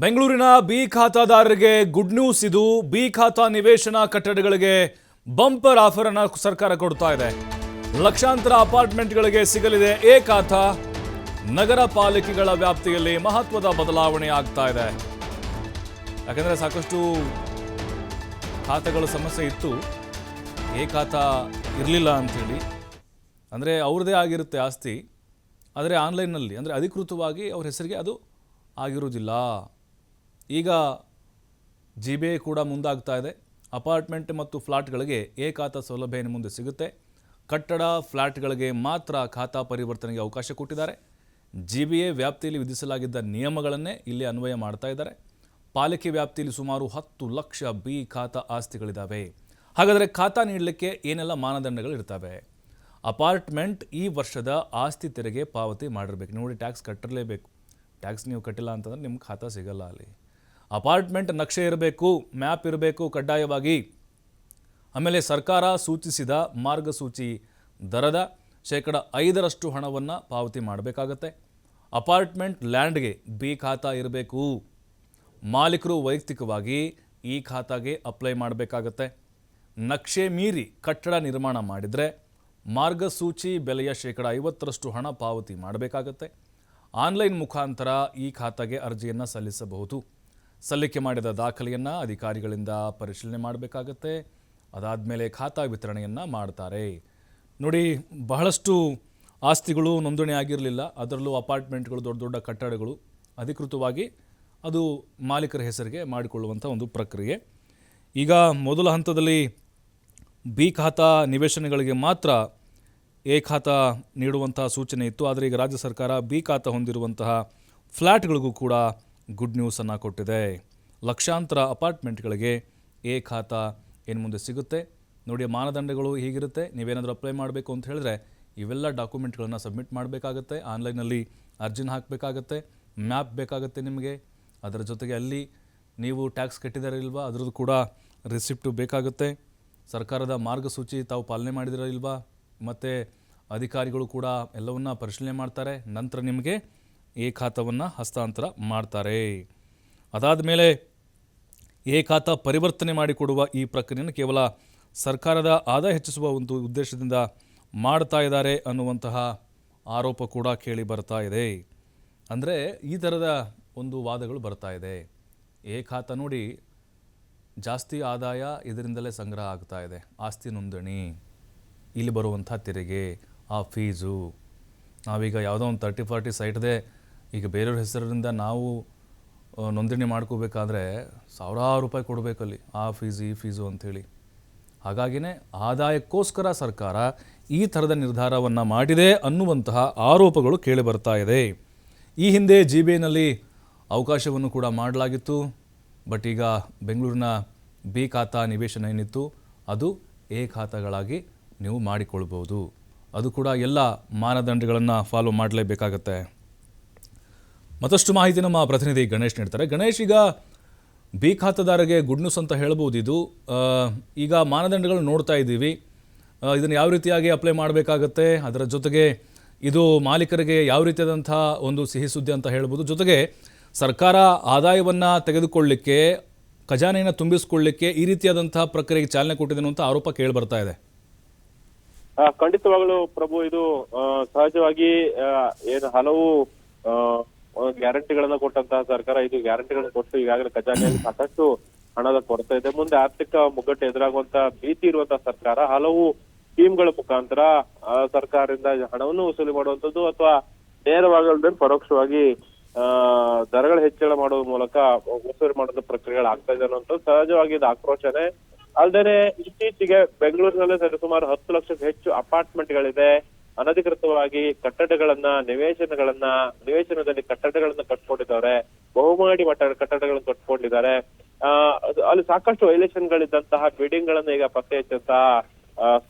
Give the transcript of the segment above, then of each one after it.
ಬೆಂಗಳೂರಿನ B ಖಾತಾದಾರರಿಗೆ good news ಇದು. B ಖಾತಾ ನಿವೇಶನ ಕಟ್ಟಡಗಳಿಗೆ ಬಂಪರ್ ಆಫರ್ ಅನ್ನು ಸರ್ಕಾರ ಕೊಡ್ತಾ ಇದೆ. ಲಕ್ಷಾಂತರ ಅಪಾರ್ಟ್ಮೆಂಟ್ಗಳಿಗೆ ಸಿಗಲಿದೆ ಎ ಖಾತಾ. ನಗರ ಪಾಲಿಕೆಗಳ ವ್ಯಾಪ್ತಿಯಲ್ಲಿ ಮಹತ್ವದ ಬದಲಾವಣೆ ಆಗ್ತಾ ಇದೆ. ಯಾಕಂದ್ರೆ ಸಾಕಷ್ಟು ಖಾತೆಗಳ ಸಮಸ್ಯೆ ಇತ್ತು, ಎ ಖಾತಾ ಇರಲಿಲ್ಲ ಅಂಥೇಳಿ. ಅಂದರೆ ಅವ್ರದ್ದೇ ಆಗಿರುತ್ತೆ ಆಸ್ತಿ, ಆದರೆ ಆನ್ಲೈನ್ನಲ್ಲಿ ಅಂದರೆ ಅಧಿಕೃತವಾಗಿ ಅವ್ರ ಹೆಸರಿಗೆ ಅದು ಆಗಿರುವುದಿಲ್ಲ. ಈಗ GBA ಕೂಡ ಮುಂದಾಗ್ತಾ ಇದೆ. ಅಪಾರ್ಟ್ಮೆಂಟ್ ಮತ್ತು ಫ್ಲಾಟ್ಗಳಿಗೆ ಎ ಖಾತಾ ಸೌಲಭ್ಯ ಇನ್ನು ಮುಂದೆ ಸಿಗುತ್ತೆ. ಕಟ್ಟಡ ಫ್ಲಾಟ್ಗಳಿಗೆ ಮಾತ್ರ ಖಾತಾ ಪರಿವರ್ತನೆಗೆ ಅವಕಾಶ ಕೊಟ್ಟಿದ್ದಾರೆ. GBA ವ್ಯಾಪ್ತಿಯಲ್ಲಿ ವಿಧಿಸಲಾಗಿದ್ದ ನಿಯಮಗಳನ್ನೇ ಇಲ್ಲಿ ಅನ್ವಯ ಮಾಡ್ತಾ ಇದ್ದಾರೆ. ಪಾಲಿಕೆ ವ್ಯಾಪ್ತಿಯಲ್ಲಿ ಸುಮಾರು 10 ಲಕ್ಷ ಬಿ ಖಾತಾ ಆಸ್ತಿಗಳಿದ್ದಾವೆ. ಹಾಗಾದರೆ ಖಾತಾ ನೀಡಲಿಕ್ಕೆ ಏನೆಲ್ಲ ಮಾನದಂಡಗಳಿರ್ತವೆ? ಅಪಾರ್ಟ್ಮೆಂಟ್ ಈ ವರ್ಷದ ಆಸ್ತಿ ತೆರಿಗೆ ಪಾವತಿ ಮಾಡಿರಬೇಕು. ನೋಡಿ, ಟ್ಯಾಕ್ಸ್ ಕಟ್ಟಿರಲೇಬೇಕು. ಟ್ಯಾಕ್ಸ್ ನೀವು ಕಟ್ಟಿಲ್ಲ ಅಂತಂದರೆ ನಿಮ್ಗೆ ಖಾತಾ ಸಿಗಲ್ಲ. ಅಲ್ಲಿ ಅಪಾರ್ಟ್ಮೆಂಟ್ ನಕ್ಷೆ ಇರಬೇಕು, ಮ್ಯಾಪ್ ಇರಬೇಕು ಕಡ್ಡಾಯವಾಗಿ. ಆಮೇಲೆ ಸರ್ಕಾರ ಸೂಚಿಸಿದ ಮಾರ್ಗಸೂಚಿ ದರದ 5% ಹಣವನ್ನು ಪಾವತಿ ಮಾಡಬೇಕಾಗತ್ತೆ. ಅಪಾರ್ಟ್ಮೆಂಟ್ ಲ್ಯಾಂಡ್ಗೆ ಬಿ ಖಾತಾ ಇರಬೇಕು. ಮಾಲೀಕರು ವೈಯಕ್ತಿಕವಾಗಿ ಈ ಖಾತಾಗೆ ಅಪ್ಲೈ ಮಾಡಬೇಕಾಗತ್ತೆ. ನಕ್ಷೆ ಮೀರಿ ಕಟ್ಟಡ ನಿರ್ಮಾಣ ಮಾಡಿದರೆ ಮಾರ್ಗಸೂಚಿ ಬೆಲೆಯ 50% ಹಣ ಪಾವತಿ ಮಾಡಬೇಕಾಗತ್ತೆ. ಆನ್ಲೈನ್ ಮುಖಾಂತರ ಈ ಖಾತಾಗೆ ಅರ್ಜಿಯನ್ನು ಸಲ್ಲಿಸಬಹುದು. ಸಲ್ಲಿಕೆ ಮಾಡಿದ ದಾಖಲೆಯನ್ನು ಅಧಿಕಾರಿಗಳಿಂದ ಪರಿಶೀಲನೆ ಮಾಡಬೇಕಾಗತ್ತೆ. ಅದಾದಮೇಲೆ ಖಾತಾ ವಿತರಣೆಯನ್ನು ಮಾಡ್ತಾರೆ. ನೋಡಿ, ಬಹಳಷ್ಟು ಆಸ್ತಿಗಳು ನೋಂದಣಿ ಆಗಿರಲಿಲ್ಲ. ಅದರಲ್ಲೂ ಅಪಾರ್ಟ್ಮೆಂಟ್ಗಳು, ದೊಡ್ಡ ದೊಡ್ಡ ಕಟ್ಟಡಗಳು ಅಧಿಕೃತವಾಗಿ ಅದು ಮಾಲೀಕರ ಹೆಸರಿಗೆ ಮಾಡಿಕೊಳ್ಳುವಂಥ ಒಂದು ಪ್ರಕ್ರಿಯೆ. ಈಗ ಮೊದಲ ಹಂತದಲ್ಲಿ ಬಿ ಖಾತಾ ನಿವೇಶನಗಳಿಗೆ ಮಾತ್ರ ಎ ಖಾತಾ ನೀಡುವಂತಹ ಸೂಚನೆ ಇತ್ತು. ಆದರೆ ಈಗ ರಾಜ್ಯ ಸರ್ಕಾರ ಬಿ ಖಾತಾ ಹೊಂದಿರುವಂತಹ ಫ್ಲ್ಯಾಟ್ಗಳಿಗೂ ಕೂಡ ಗುಡ್ ನ್ಯೂಸನ್ನು ಕೊಟ್ಟಿದೆ. ಲಕ್ಷಾಂತರ ಅಪಾರ್ಟ್ಮೆಂಟ್ಗಳಿಗೆ ಎ ಖಾತಾ ಏನು ಮುಂದೆ ಸಿಗುತ್ತೆ. ನೋಡಿ, ಮಾನದಂಡಗಳು ಹೀಗಿರುತ್ತೆ. ನೀವೇನಾದರೂ ಅಪ್ಲೈ ಮಾಡಬೇಕು ಅಂತ ಹೇಳಿದ್ರೆ ಇವೆಲ್ಲ ಡಾಕ್ಯುಮೆಂಟ್ಗಳನ್ನು ಸಬ್ಮಿಟ್ ಮಾಡಬೇಕಾಗತ್ತೆ. ಆನ್ಲೈನಲ್ಲಿ ಅರ್ಜಿನ ಹಾಕಬೇಕಾಗತ್ತೆ. ಮ್ಯಾಪ್ ಬೇಕಾಗುತ್ತೆ ನಿಮಗೆ. ಅದರ ಜೊತೆಗೆ ಅಲ್ಲಿ ನೀವು ಟ್ಯಾಕ್ಸ್ ಕಟ್ಟಿದಾರ ಇಲ್ವಾ ಅದರದ್ದು ಕೂಡ ರಿಸಿಪ್ಟು ಬೇಕಾಗುತ್ತೆ. ಸರ್ಕಾರದ ಮಾರ್ಗಸೂಚಿ ತಾವು ಪಾಲನೆ ಮಾಡಿದಿರ ಇಲ್ವಾ, ಮತ್ತು ಅಧಿಕಾರಿಗಳು ಕೂಡ ಎಲ್ಲವನ್ನ ಪರಿಶೀಲನೆ ಮಾಡ್ತಾರೆ. ನಂತರ ನಿಮಗೆ ಎ ಖಾತಾವನ್ನು ಹಸ್ತಾಂತರ ಮಾಡ್ತಾರೆ. ಅದಾದ ಮೇಲೆ ಎ ಖಾತಾ ಪರಿವರ್ತನೆ ಮಾಡಿಕೊಡುವ ಈ ಪ್ರಕ್ರಿಯೆಯನ್ನು ಕೇವಲ ಸರ್ಕಾರದ ಆದಾಯ ಹೆಚ್ಚಿಸುವ ಒಂದು ಉದ್ದೇಶದಿಂದ ಮಾಡ್ತಾ ಇದ್ದಾರೆ ಅನ್ನುವಂತಹ ಆರೋಪ ಕೂಡ ಕೇಳಿ ಬರ್ತಾ ಇದೆ. ಅಂದರೆ ಈ ಥರದ ಒಂದು ವಾದಗಳು ಬರ್ತಾ ಇದೆ. ಎ ಖಾತಾ ನೋಡಿ, ಜಾಸ್ತಿ ಆದಾಯ ಇದರಿಂದಲೇ ಸಂಗ್ರಹ ಆಗ್ತಾ ಇದೆ. ಆಸ್ತಿ ನೋಂದಣಿ, ಇಲ್ಲಿ ಬರುವಂಥ ತೆರಿಗೆ, ಆ ಫೀಸು. ನಾವೀಗ ಯಾವುದೋ ಒಂದು 30-40 ಸೈಟ್ದೆ ಈಗ ಬೇರೆಯವ್ರ ಹೆಸರಿಂದ ನಾವು ನೋಂದಣಿ ಮಾಡ್ಕೋಬೇಕಾದ್ರೆ ಸಾವಿರಾರು ರೂಪಾಯಿ ಕೊಡಬೇಕಲ್ಲಿ, ಆ ಫೀಸು ಈ ಫೀಸು ಅಂಥೇಳಿ. ಹಾಗಾಗಿನೇ ಆದಾಯಕ್ಕೋಸ್ಕರ ಸರ್ಕಾರ ಈ ಥರದ ನಿರ್ಧಾರವನ್ನು ಮಾಡಿದೆ ಅನ್ನುವಂತಹ ಆರೋಪಗಳು ಕೇಳಿ ಬರ್ತಾ ಇದೆ. ಈ ಹಿಂದೆ GBAನಲ್ಲಿ ಅವಕಾಶವನ್ನು ಕೂಡ ಮಾಡಲಾಗಿತ್ತು. ಬಟ್ ಈಗ ಬೆಂಗಳೂರಿನ ಬಿ ಖಾತಾ ನಿವೇಶನ ಏನಿತ್ತು ಅದು ಎ ಖಾತಾಗಳಾಗಿ ನೀವು ಮಾಡಿಕೊಳ್ಬೋದು. ಅದು ಕೂಡ ಎಲ್ಲ ಮಾನದಂಡಗಳನ್ನು ಫಾಲೋ ಮಾಡಲೇಬೇಕಾಗತ್ತೆ. ಮತ್ತಷ್ಟು ಮಾಹಿತಿ ನಮ್ಮ ಪ್ರತಿನಿಧಿ ಗಣೇಶ್ ನೀಡ್ತಾರೆ. ಗಣೇಶ್, ಈಗ ಬಿ ಖಾತಾದಾರರಿಗೆ ಗುಡ್ ನ್ಯೂಸ್ ಅಂತ ಹೇಳ್ಬೋದು ಇದು. ಈಗ ಮಾನದಂಡಗಳು ನೋಡ್ತಾ ಇದ್ದೀವಿ. ಇದನ್ನು ಯಾವ ರೀತಿಯಾಗಿ ಅಪ್ಲೈ ಮಾಡಬೇಕಾಗತ್ತೆ, ಅದರ ಜೊತೆಗೆ ಇದು ಮಾಲೀಕರಿಗೆ ಯಾವ ರೀತಿಯಾದಂಥ ಒಂದು ಸಿಹಿ ಸುದ್ದಿ ಅಂತ ಹೇಳ್ಬೋದು. ಜೊತೆಗೆ ಸರ್ಕಾರ ಆದಾಯವನ್ನು ತೆಗೆದುಕೊಳ್ಳಲಿಕ್ಕೆ, ಖಜಾನೆಯನ್ನು ತುಂಬಿಸಿಕೊಳ್ಳಲಿಕ್ಕೆ ಈ ರೀತಿಯಾದಂತಹ ಪ್ರಕ್ರಿಯೆಗೆ ಚಾಲನೆ ಕೊಟ್ಟಿದೆ ಅಂತ ಆರೋಪ ಕೇಳಿ ಬರ್ತಾ ಇದೆ. ಖಂಡಿತವಾಗ್ಲೂ ಪ್ರಭು, ಇದು ಸಹಜವಾಗಿ ಏನು ಹಲವು ಗ್ಯಾರಂಟಿಗಳನ್ನ ಕೊಟ್ಟಂತಹ ಸರ್ಕಾರ ಇದು ಗ್ಯಾರಂಟಿಗಳನ್ನ ಕೊಟ್ಟು ಈಗಾಗಲೇ ಖಜಾನೆಯಲ್ಲಿ ಸಾಕಷ್ಟು ಹಣದ ಕೊರತೆ ಇದೆ. ಮುಂದೆ ಆರ್ಥಿಕ ಮುಗ್ಗಟ್ಟು ಎದುರಾಗುವಂತ ಭೀತಿ ಇರುವಂತಹ ಸರ್ಕಾರ ಹಲವು ಸ್ಕೀಮ್ಗಳ ಮುಖಾಂತರ ಸರ್ಕಾರದಿಂದ ಹಣವನ್ನು ವಸೂಲಿ ಮಾಡುವಂತದ್ದು ಅಥವಾ ನೇರವಾಗಿ ಪರೋಕ್ಷವಾಗಿ ದರಗಳ ಹೆಚ್ಚಳ ಮಾಡುವ ಮೂಲಕ ವಸೂಲಿ ಮಾಡುವಂತ ಪ್ರಕ್ರಿಯೆಗಳು ಆಗ್ತಾ ಇದೆ ಅನ್ನುವಂಥದ್ದು ಸಹಜವಾಗಿ ಇದು ಆಕ್ರೋಶನೇ. ಅಲ್ಲದೆ ಇತ್ತೀಚೆಗೆ ಬೆಂಗಳೂರಿನಲ್ಲಿ ಸುಮಾರು 10 ಲಕ್ಷಕ್ಕೂ ಹೆಚ್ಚು ಅಪಾರ್ಟ್ಮೆಂಟ್ಗಳಿದೆ. ಅನಧಿಕೃತವಾಗಿ ಕಟ್ಟಡಗಳನ್ನ ನಿವೇಶನದಲ್ಲಿ ಕಟ್ಟಡಗಳನ್ನ ಕಟ್ಕೊಂಡಿದ್ದಾರೆ. ಬಹುಮಹಡಿ ಕಟ್ಟಡಗಳನ್ನು ಕಟ್ಕೊಂಡಿದ್ದಾರೆ. ಅಲ್ಲಿ ಸಾಕಷ್ಟು ವೈಲೇಷನ್ಗಳಿದ್ದಂತಹ ಬಿಲ್ಡಿಂಗ್ ಗಳನ್ನ ಈಗ ಪತ್ತೆ ಹಚ್ಚಂತಹ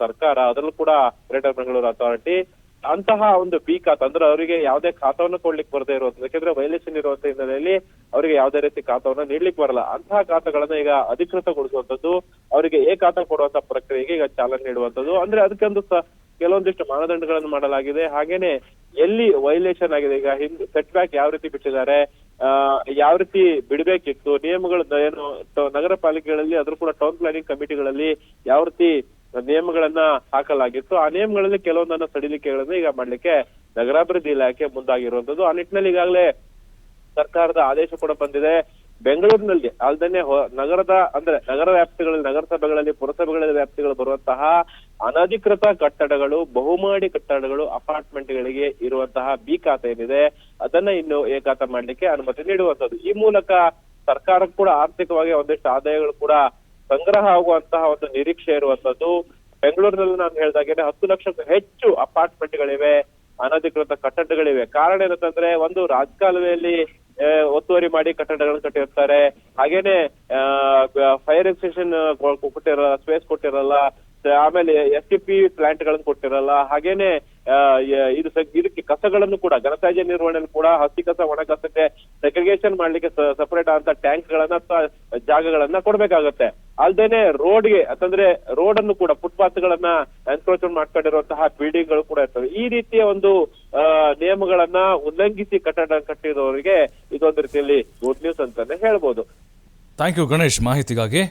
ಸರ್ಕಾರ, ಅದರಲ್ಲೂ ಕೂಡ ಗ್ರೇಟರ್ ಬೆಂಗಳೂರು ಅಥಾರಿಟಿ ಅಂತಹ ಒಂದು ಬಿ ಖಾತಾ ಅಂದ್ರೆ ಅವರಿಗೆ ಯಾವುದೇ ಖಾತಾವನ್ನು ಕೊಡ್ಲಿಕ್ಕೆ ಬರದೇ ಇರುವಂತದ್ದು. ಯಾಕಂದ್ರೆ ವೈಲೇಷನ್ ಇರುವಂತ ಹಿನ್ನೆಲೆಯಲ್ಲಿ ಅವರಿಗೆ ಯಾವುದೇ ರೀತಿ ಖಾತಾವನ್ನ ನೀಡ್ಲಿಕ್ಕೆ ಬರಲ್ಲ. ಅಂತಹ ಖಾತಾಗಳನ್ನ ಈಗ ಅಧಿಕೃತಗೊಳಿಸುವಂತದ್ದು, ಅವರಿಗೆ ಎ ಖಾತಾ ಕೊಡುವಂತ ಪ್ರಕ್ರಿಯೆಗೆ ಈಗ ಚಾಲನೆ ನೀಡುವಂತದ್ದು. ಅಂದ್ರೆ ಅದಕ್ಕೊಂದು ಕೆಲವೊಂದಿಷ್ಟು ಮಾನದಂಡಗಳನ್ನು ಮಾಡಲಾಗಿದೆ. ಹಾಗೇನೆ ಎಲ್ಲಿ ವೈಲೇಷನ್ ಆಗಿದೆ, ಈಗ ಸೆಟ್ ಬ್ಯಾಕ್ ಯಾವ ರೀತಿ ಬಿಟ್ಟಿದ್ದಾರೆ, ಯಾವ ರೀತಿ ಬಿಡಬೇಕಿತ್ತು, ನಿಯಮಗಳು ಏನು ನಗರ ಪಾಲಿಕೆಗಳಲ್ಲಿ ಅದ್ರ ಕೂಡ ಟೌನ್ ಪ್ಲಾನಿಂಗ್ ಕಮಿಟಿಗಳಲ್ಲಿ ಯಾವ ರೀತಿ ನಿಯಮಗಳನ್ನ ಹಾಕಲಾಗಿತ್ತು, ಆ ನಿಯಮಗಳಲ್ಲಿ ಕೆಲವೊಂದನ್ನ ಸಡಿಲಿಕೆಗಳನ್ನ ಈಗ ಮಾಡ್ಲಿಕ್ಕೆ ನಗರಾಭಿವೃದ್ಧಿ ಇಲಾಖೆ ಮುಂದಾಗಿರುವಂತದ್ದು. ಆ ನಿಟ್ಟಿನಲ್ಲಿ ಈಗಾಗಲೇ ಸರ್ಕಾರದ ಆದೇಶ ಕೂಡ ಬಂದಿದೆ. ಬೆಂಗಳೂರಿನಲ್ಲಿ ಅಲ್ದೇನೆ ನಗರದ ನಗರ ವ್ಯಾಪ್ತಿಗಳಲ್ಲಿ, ನಗರಸಭೆಗಳಲ್ಲಿ, ಪುರಸಭೆಗಳ ವ್ಯಾಪ್ತಿಗಳು ಬರುವಂತಹ ಅನಧಿಕೃತ ಕಟ್ಟಡಗಳು, ಬಹುಮಹಡಿ ಕಟ್ಟಡಗಳು, ಅಪಾರ್ಟ್ಮೆಂಟ್ಗಳಿಗೆ ಇರುವಂತಹ ಬಿ ಖಾತೆ ಏನಿದೆ ಅದನ್ನ ಇನ್ನು ಎ ಖಾತೆ ಮಾಡ್ಲಿಕ್ಕೆ ಅನುಮತಿ ನೀಡುವಂತದ್ದು. ಈ ಮೂಲಕ ಸರ್ಕಾರಕ್ಕೆ ಕೂಡ ಆರ್ಥಿಕವಾಗಿ ಒಂದಿಷ್ಟು ಆದಾಯಗಳು ಕೂಡ ಸಂಗ್ರಹ ಆಗುವಂತಹ ಒಂದು ನಿರೀಕ್ಷೆ ಇರುವಂತದ್ದು. ಬೆಂಗಳೂರಿನಲ್ಲಿ ನಾನು ಹೇಳ್ದಾಗೇನೆ 10 ಲಕ್ಷಕ್ಕೂ ಹೆಚ್ಚು ಅಪಾರ್ಟ್ಮೆಂಟ್ಗಳಿವೆ, ಅನಧಿಕೃತ ಕಟ್ಟಡಗಳಿವೆ. ಕಾರಣ ಏನಂತಂದ್ರೆ, ಒಂದು ರಾಜಕಾಲುವೆಯಲ್ಲಿ ಒತ್ತುವರಿ ಮಾಡಿ ಕಟ್ಟಡಗಳನ್ನು ಕಟ್ಟಿರ್ತಾರೆ, ಹಾಗೇನೆ ಫೈರ್ ಎಕ್ಸ್ಟೆನ್ಷನ್ ಕೊಟ್ಟಿರಲ್ಲ, ಸ್ಪೇಸ್ ಕೊಟ್ಟಿರಲ್ಲ, ಆಮೇಲೆ STP ಪ್ಲಾಂಟ್ ಗಳನ್ನು ಕೊಟ್ಟಿರಲ್ಲ, ಹಾಗೇನೆ ಇದಕ್ಕೆ ಕಸಗಳನ್ನು ಕೂಡ ಘನತ್ಯಾಜ್ಯ ನಿರ್ವಹಣೆಯಲ್ಲಿ ಕೂಡ ಹಸಿ ಕಸ ಒಣ ಕಸಕ್ಕೆ ಸೆಗ್ರಿಗೇಷನ್ ಮಾಡ್ಲಿಕ್ಕೆ ಸಪರೇಟ್ ಆದಂತ ಟ್ಯಾಂಕ್ ಗಳನ್ನ ಜಾಗಗಳನ್ನ ಕೊಡ್ಬೇಕಾಗತ್ತೆ. ಅಲ್ದೇನೆ ರೋಡ್ಗೆ ಅಂತಂದ್ರೆ ರೋಡ್ ಅನ್ನು ಕೂಡ ಫುಟ್ಪಾತ್ ಗಳನ್ನ ಎನ್ಕ್ರೋಚ್ಮೆಂಟ್ ಮಾಡ್ಕೊಂಡಿರುವಂತಹ ಬಿಲ್ಡಿಂಗ್ ಗಳು ಕೂಡ ಇರ್ತವೆ. ಈ ರೀತಿಯ ಒಂದು ನಿಯಮಗಳನ್ನ ಉಲ್ಲಂಘಿಸಿ ಕಟ್ಟಡ ಕಟ್ಟಿದವರಿಗೆ ಇದೊಂದು ರೀತಿಯಲ್ಲಿ ಗುಡ್ ನ್ಯೂಸ್ ಅಂತಾನೆ ಹೇಳ್ಬೋದು. ಥ್ಯಾಂಕ್ ಯು ಗಣೇಶ್ ಮಾಹಿತಿಗಾಗಿ.